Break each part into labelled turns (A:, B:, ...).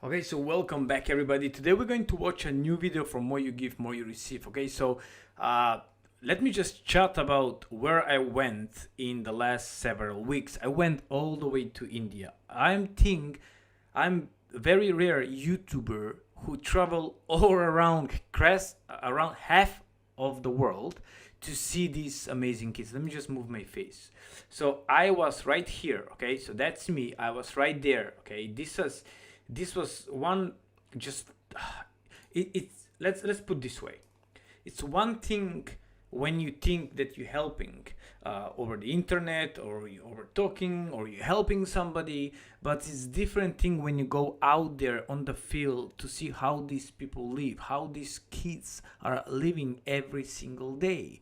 A: Okay, so welcome back everybody. Today we're going to watch a new video from More You Give, More You Receive. Okay, so let me just chat about where I went in the last several weeks. I went all the way to India. I'm a very rare YouTuber who travel all around around half of the world to see these amazing kids. Let me just move my face. So I was right here, okay? So that's me. I was right there, okay? This was one just it's let's put this way. It's one thing when you think that you're helping over the internet, or you over talking, or you're helping somebody, but it's different thing when you go out there on the field to see how these people live, how these kids are living every single day.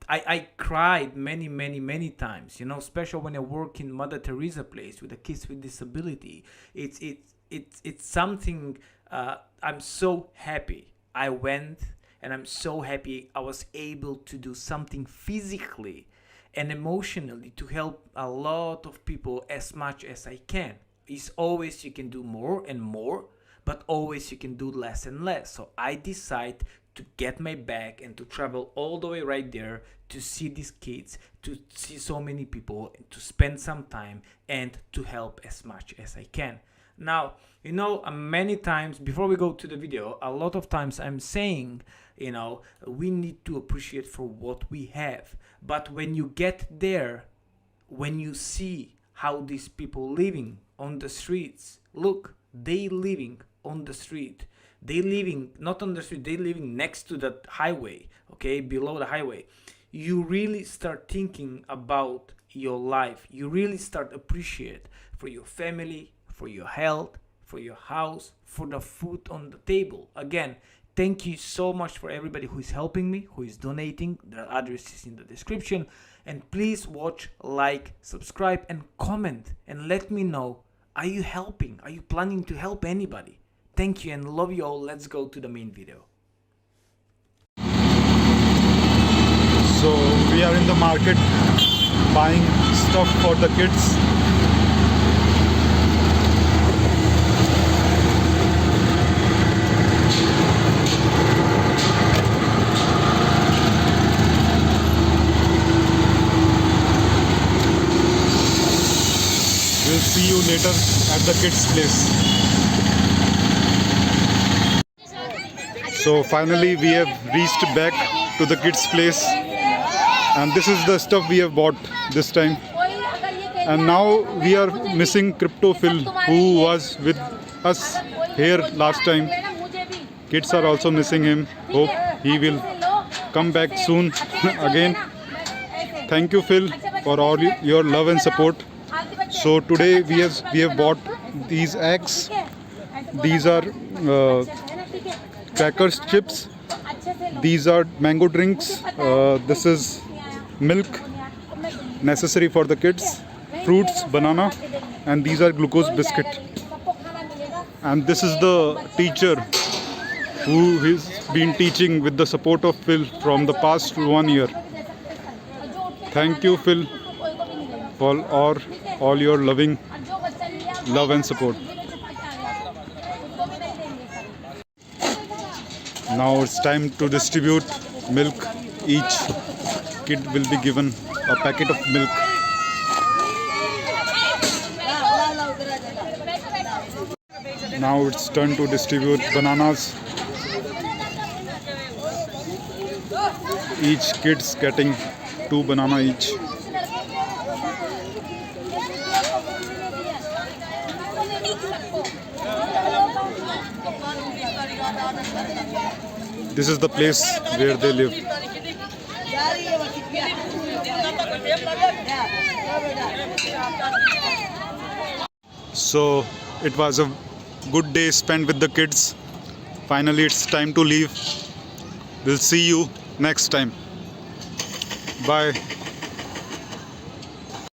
A: I cried many times, especially when I work in Mother Teresa place with the kids with disability. It's something. I'm so happy I went, and I'm so happy I was able to do something physically and emotionally to help a lot of people as much as I can. It's always you can do more and more, but always you can do less and less. So I decide to get my bag and to travel all the way right there to see these kids, to see so many people, to spend some time and to help as much as I can. Now, many times before we go to the video, a lot of times I'm saying, we need to appreciate for what we have. But when you get there, when you see how these people living on the streets, look, they living on the street. They living not on the street, they living next to that highway, okay, below the highway. You really start thinking about your life. You really start appreciate for your family, for your health, for your house, for the food on the table. Again, thank you so much for everybody who is helping me, who is donating. The address is in the description. And please watch, like, subscribe, and comment, and let me know, are you helping? Are you planning to help anybody? Thank you and love you all. Let's go to the main video.
B: So we are in the market buying stuff for the kids. We'll see you later at the kids' place. So finally we have reached back to the kids' place, and this is the stuff we have bought this time. And now we are missing Crypto Phil, who was with us here last time. Kids are also missing him. Hope he will come back soon again. Thank you, Phil, for all your love and support. So today we have bought these eggs. These are crackers, chips. These are mango drinks. This is milk necessary for the kids, fruits, banana, and these are glucose biscuit. And this is the teacher who has been teaching with the support of Phil from the past 1 year. Thank you, Phil, for all your love and support. Now it's time to distribute milk. Each kid will be given a packet of milk. Now it's turn to distribute bananas. Each kid's getting 2 banana each. This is the place where they live. So it was a good day spent with the kids. Finally it's time to leave. We'll see you next time. Bye.